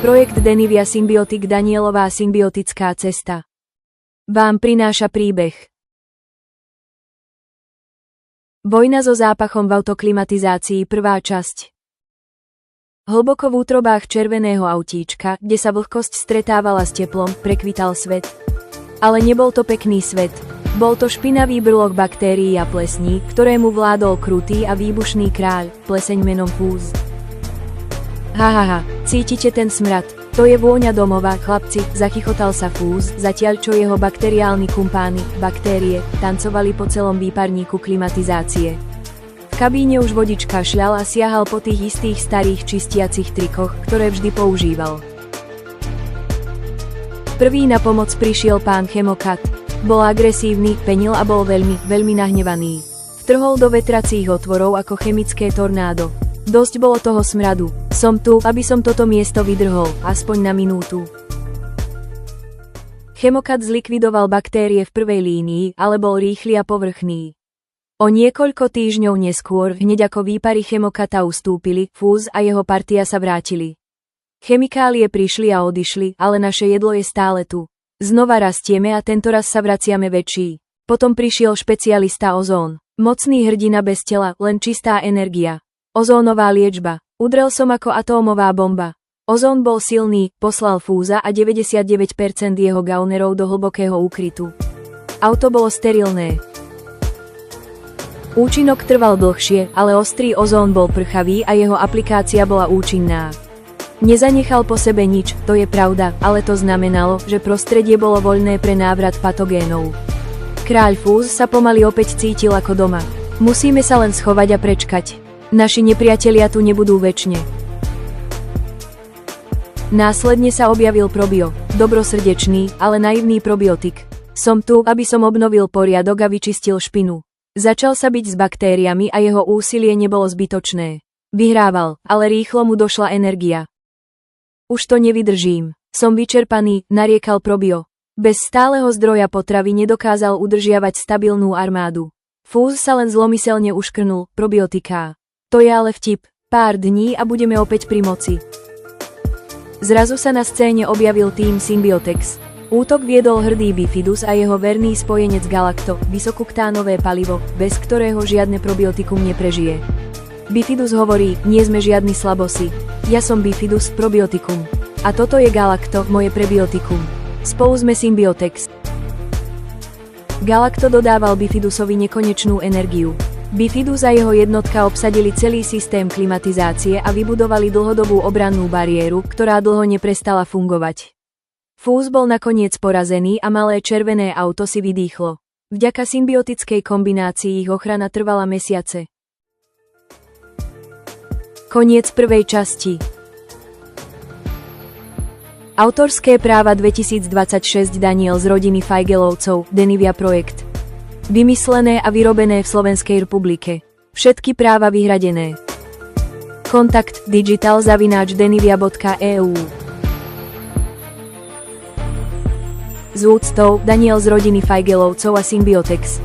Projekt Denivia Symbiotic Danielová symbiotická cesta vám prináša príbeh. Vojna so zápachom v autoklimatizácii, prvá časť. Hlboko v útrobách červeného autíčka, kde sa vlhkosť stretávala s teplom, prekvital svet. Ale nebol to pekný svet. Bol to špinavý brloch baktérií a plesní, ktorému vládol krutý a výbušný kráľ, pleseň menom Fúz. Hahaha, cítite ten smrad? To je vôňa domova, chlapci, zachychotal sa Fúz, zatiaľ čo jeho bakteriálni kumpáni, baktérie, tancovali po celom výparníku klimatizácie. V kabíne už vodič kašľal a siahal po tých istých starých čistiacich trikoch, ktoré vždy používal. Prvý na pomoc prišiel pán Chemokat. Bol agresívny, penil a bol veľmi nahnevaný. Vtrhol do vetracích otvorov ako chemické tornádo. Dosť bolo toho smradu. Som tu, aby som toto miesto vydrhol, aspoň na minútu. Chemokat zlikvidoval baktérie v prvej línii, ale bol rýchly a povrchný. O niekoľko týždňov neskôr, hneď ako výpary Chemokata ustúpili, Fúz a jeho partia sa vrátili. Chemikálie prišli a odišli, ale naše jedlo je stále tu. Znova rastieme a tentoraz sa vraciame väčší. Potom prišiel špecialista ozón. Mocný hrdina bez tela, len čistá energia. Ozónová liečba. Udrel som ako atómová bomba. Ozón bol silný, poslal Fúza a 99% jeho gaunerov do hlbokého úkrytu. Auto bolo sterilné. Účinok trval dlhšie, ale ostrý ozón bol prchavý a jeho aplikácia bola účinná. Nezanechal po sebe nič, to je pravda, ale to znamenalo, že prostredie bolo voľné pre návrat patogénov. Kráľ Fúz sa pomaly opäť cítil ako doma. Musíme sa len schovať a prečkať. Naši nepriatelia tu nebudú večne. Následne sa objavil Probio, dobrosrdečný, ale naivný probiotik. Som tu, aby som obnovil poriadok a vyčistil špinu. Začal sa byť s baktériami a jeho úsilie nebolo zbytočné. Vyhrával, ale rýchlo mu došla energia. Už to nevydržím. Som vyčerpaný, nariekal Probio. Bez stáleho zdroja potravy nedokázal udržiavať stabilnú armádu. Fúz sa len zlomyselne uškrnul, probiotiká. To je ale vtip. Pár dní a budeme opäť pri moci. Zrazu sa na scéne objavil tým Symbiotex. Útok viedol hrdý Bifidus a jeho verný spojenec Galacto, vysokoktánové palivo, bez ktorého žiadne probiotikum neprežije. Bifidus hovorí, nie sme žiadni slabosi. Ja som Bifidus, probiotikum. A toto je Galacto, moje prebiotikum. Spolu sme Symbiotex. Galacto dodával Bifidusovi nekonečnú energiu. Bifidus a jeho jednotka obsadili celý systém klimatizácie a vybudovali dlhodobú obrannú bariéru, ktorá dlho neprestala fungovať. Fúz bol nakoniec porazený a malé červené auto si vydýchlo. Vďaka symbiotickej kombinácii ich ochrana trvala mesiace. Koniec prvej časti. Autorské práva 2026 Daniel z rodiny Feigelovcov, Denivia projekt. Vymyslené a vyrobené v Slovenskej republike. Všetky práva vyhradené. Kontakt digital@denivia.eu. S úctou, Daniel z rodiny Feigelovcov a Symbiotex.